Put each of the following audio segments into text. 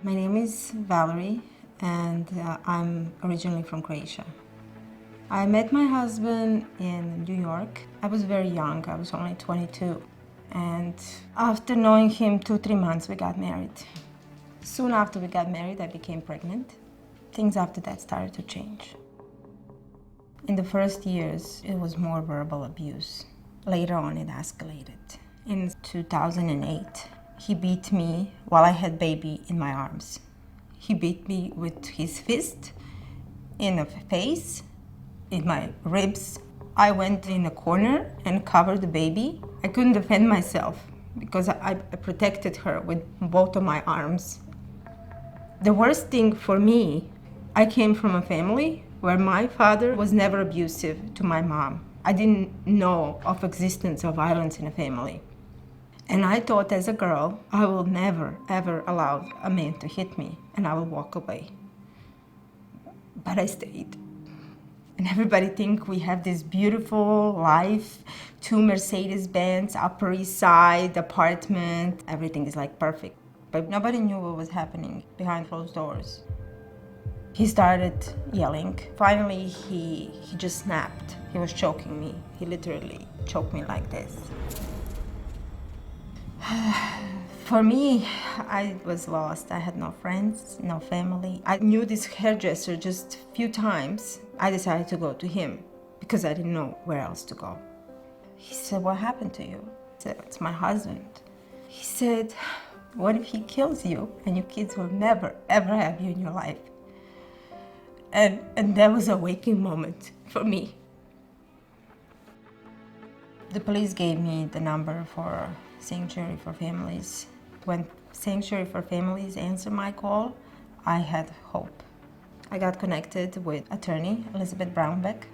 My name is Valerie, and I'm originally from Croatia. I met my husband in New York. I was very young, I was only 22. And after knowing him 2-3 months, we got married. Soon after we got married, I became pregnant. Things after that started to change. In the first years, it was more verbal abuse. Later on, it escalated. In 2008, he beat me while I had baby in my arms. He beat me with his fist in the face, in my ribs. I went in a corner and covered the baby. I couldn't defend myself because I protected her with both of my arms. The worst thing for me, I came from a family where my father was never abusive to my mom. I didn't know of existence of violence in a family. And I thought as a girl, I will never, ever allow a man to hit me and I will walk away. But I stayed. And everybody think we have this beautiful life, 2 Mercedes-Benz, Upper East Side, apartment, everything is like perfect. But nobody knew what was happening behind closed doors. He started yelling. Finally, he just snapped. He was choking me. He literally choked me like this. For me, I was lost. I had no friends, no family. I knew this hairdresser just a few times. I decided to go to him because I didn't know where else to go. He said, "What happened to you?" I said, "It's my husband." He said, "What if he kills you and your kids will never, ever have you in your life?" And that was a waking moment for me. The police gave me the number for Sanctuary for Families. When Sanctuary for Families answered my call, I had hope. I got connected with attorney Elizabeth Brownback.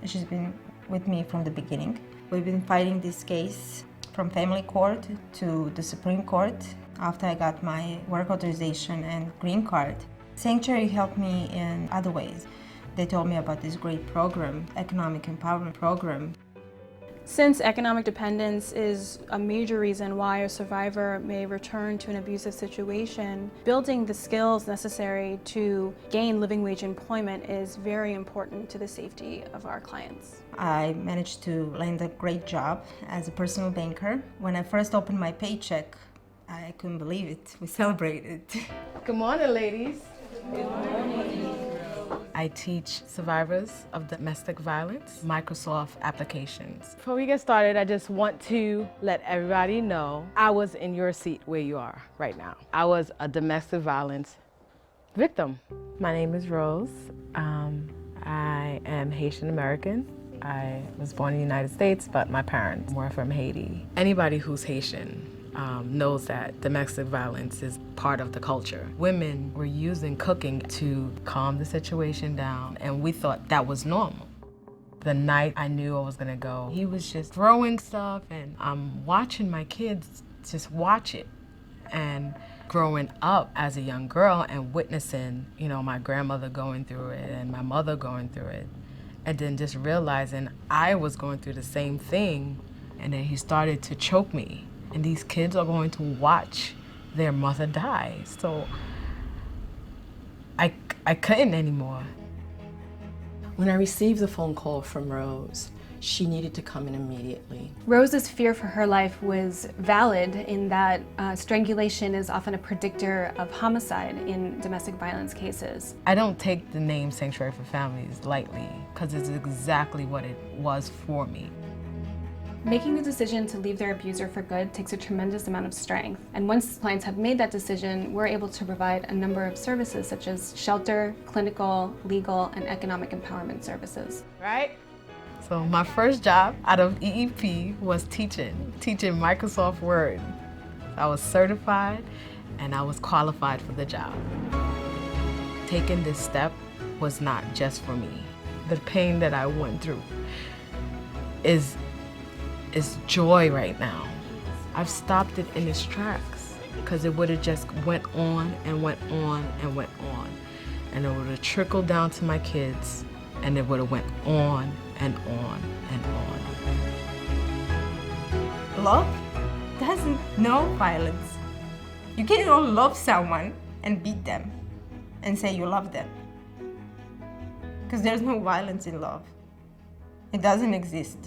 She's been with me from the beginning. We've been fighting this case from family court to the Supreme Court after I got my work authorization and green card. Sanctuary helped me in other ways. They told me about this great program, economic empowerment program. Since economic dependence is a major reason why a survivor may return to an abusive situation, building the skills necessary to gain living wage employment is very important to the safety of our clients. I managed to land a great job as a personal banker. When I first opened my paycheck, I couldn't believe it. We celebrated. Good morning, ladies. Good morning. I teach survivors of domestic violence Microsoft applications. Before we get started, I just want to let everybody know I was in your seat where you are right now. I was a domestic violence victim. My name is Rose. I am Haitian American. I was born in the United States, but my parents were from Haiti. Anybody who's Haitian knows that domestic violence is part of the culture. Women were using cooking to calm the situation down, and we thought that was normal. The night I knew I was gonna go, he was just throwing stuff, and I'm watching my kids just watch it. And growing up as a young girl and witnessing, my grandmother going through it and my mother going through it, and then just realizing I was going through the same thing, and then he started to choke me. And these kids are going to watch their mother die. So I couldn't anymore. When I received the phone call from Rose, she needed to come in immediately. Rose's fear for her life was valid in that strangulation is often a predictor of homicide in domestic violence cases. I don't take the name Sanctuary for Families lightly because it's exactly what it was for me. Making the decision to leave their abuser for good takes a tremendous amount of strength. And once clients have made that decision, we're able to provide a number of services such as shelter, clinical, legal, and economic empowerment services. Right? So my first job out of EEP was teaching Microsoft Word. I was certified and I was qualified for the job. Taking this step was not just for me. The pain that I went through is joy right now. I've stopped it in its tracks because it would have just went on and went on and went on. And it would have trickled down to my kids and it would have went on and on and on. Love doesn't know violence. You cannot love someone and beat them and say you love them. Because there's no violence in love. It doesn't exist.